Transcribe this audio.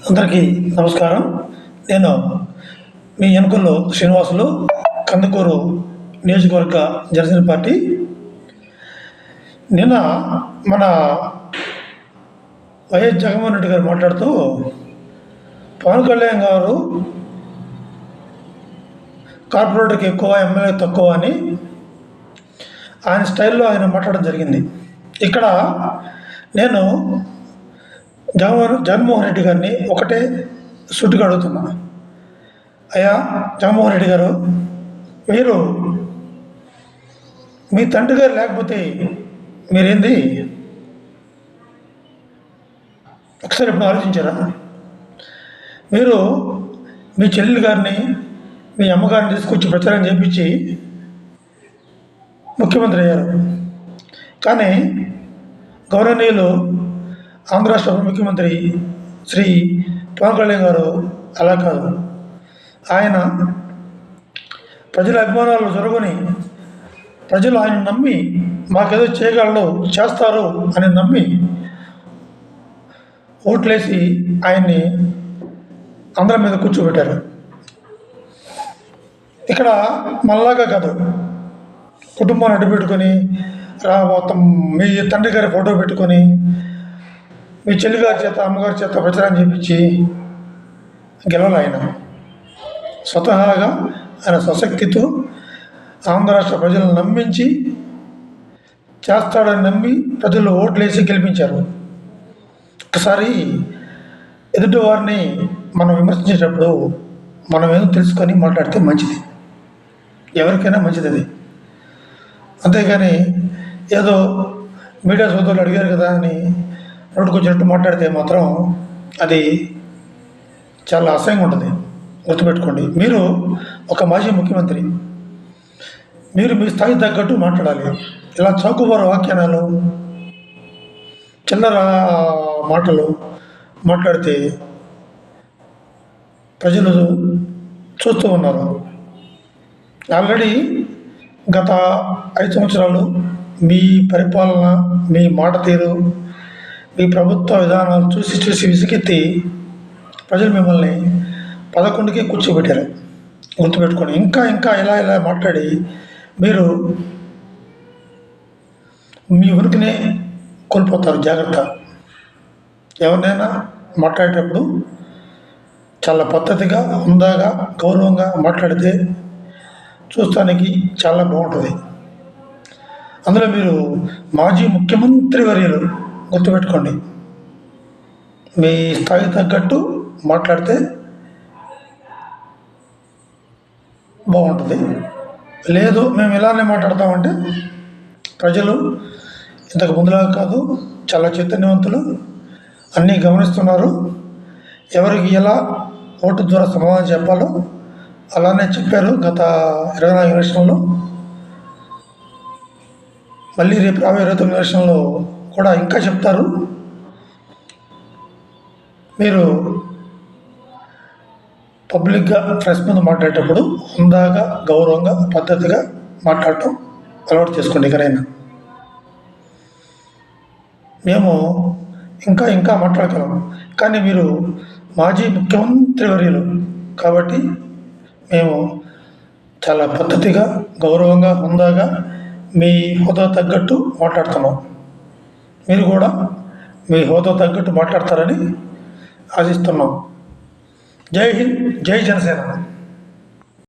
అందరికీ నమస్కారం. నేను మీ ఎన్నికల్లో శ్రీనివాసులు, కందుకూరు నియోజకవర్గ జనసేన పార్టీ. నిన్న మన వైఎస్ జగన్మోహన్ రెడ్డి గారు మాట్లాడుతూ పవన్ కళ్యాణ్ గారు కార్పొరేటర్కి ఎక్కువ, ఎమ్మెల్యే తక్కువ అని ఆయన స్టైల్లో ఆయన మాట్లాడడం జరిగింది. ఇక్కడ నేను జగన్మోహన్ రెడ్డి గారిని ఒకటే సూటిగా అడుగుతున్నా. అయ్యా జగన్మోహన్ రెడ్డి గారు, మీరు మీ తండ్రి గారు లేకపోతే మీరేంది? ఒకసారి ఇప్పుడు ఆలోచించారా? మీరు మీ చెల్లెలు గారిని, మీ అమ్మగారిని తీసుకొచ్చి ప్రచారం చేయించి ముఖ్యమంత్రి అయ్యారు. కానీ గౌరవనీయులు ఆంధ్ర రాష్ట్ర ముఖ్యమంత్రి శ్రీ పవన్ కళ్యాణ్ గారు అలా కాదు. ఆయన ప్రజల అభిమానాలు జరుగుని, ప్రజలు ఆయన నమ్మి మాకేదో చేయగలరు, చేస్తారు అని నమ్మి ఓట్లేసి ఆయన్ని అందరి మీద కూర్చోబెట్టారు. ఇక్కడ మళ్ళాగా కాదు, కుటుంబాన్ని అడ్డు పెట్టుకొని మొత్తం మీ తండ్రి గారి ఫోటో పెట్టుకొని మీ చెల్లిగారి చేత, అమ్మగారి చేత ప్రచారం చేయించి గెలవాలి. ఆయన స్వతహాగా ఆయన స్వశక్తితో ఆంధ్ర రాష్ట్ర ప్రజలను నమ్మించి చేస్తాడని నమ్మి ప్రజలు ఓట్లేసి గెలిపించారు. ఒకసారి ఎదుటి వారిని మనం విమర్శించేటప్పుడు మనం ఏదో తెలుసుకొని మాట్లాడితే మంచిది, ఎవరికైనా మంచిది అది. అంతేగాని ఏదో మీడియా సోదరులు అడిగారు కదా అని నోటికి వచ్చినట్టు మాట్లాడితే మాత్రం అది చాలా అసహ్యంగా ఉంటుంది. గుర్తుపెట్టుకోండి, మీరు ఒక మాజీ ముఖ్యమంత్రి, మీరు మీ స్థాయి తగ్గట్టు మాట్లాడాలి. ఇలా చౌకబారు వ్యాఖ్యానాలు, చిల్లర మాటలు మాట్లాడితే ప్రజలు చూస్తూ ఉన్నారు. ఆల్రెడీ గత 5 సంవత్సరాలు మీ పరిపాలన, మీ మాట తీరు, మీ ప్రభుత్వ విధానాలు చూసి చూసి విసిగెత్తి ప్రజలు మిమ్మల్ని 11కి కూర్చోబెట్టారు. గుర్తుపెట్టుకొని ఇంకా ఇంకా ఇలా ఇలా మాట్లాడి మీరు మీ ఉనికినే కోల్పోతారు. జాగ్రత్త. ఎవరినైనా మాట్లాడేటప్పుడు చాలా పద్ధతిగా, హుందాగా, గౌరవంగా మాట్లాడితే చూస్తానికి చాలా బాగుంటుంది. అందులో మీరు మాజీ ముఖ్యమంత్రి వర్యులు, గుర్తుపెట్టుకోండి, మీ స్థాయి తగ్గట్టు మాట్లాడితే బాగుంటుంది. లేదు మేము ఇలానే మాట్లాడతామంటే ప్రజలు ఇంతకు ముందులాగా కాదు, చాలా చైతన్యవంతులు, అన్నీ గమనిస్తున్నారు. ఎవరికి ఎలా ఓటు ద్వారా సమాధానం చెప్పాలో అలానే చెప్పారు గత 24 ఎలక్షన్లో. మళ్ళీ రేపు 29 ఎలక్షన్లో కూడా ఇంకా చెప్తారు. మీరు పబ్లిక్గా ప్రెస్ ముందు మాట్లాడేటప్పుడు హుందాగా, గౌరవంగా, పద్ధతిగా మాట్లాడటం అలవాటు చేసుకోండి. ఎక్కడైనా మేము ఇంకా ఇంకా మాట్లాడగలం, కానీ మీరు మాజీ ముఖ్యమంత్రి వర్యులు కాబట్టి మేము చాలా పద్ధతిగా, గౌరవంగా, హుందాగా మీ హోదా తగ్గట్టు మాట్లాడుతున్నాం. మీరు కూడా మీ హోదా తగ్గట్టు మాట్లాడతారని ఆశిస్తున్నాం. జై హింద్, జై జనసేన.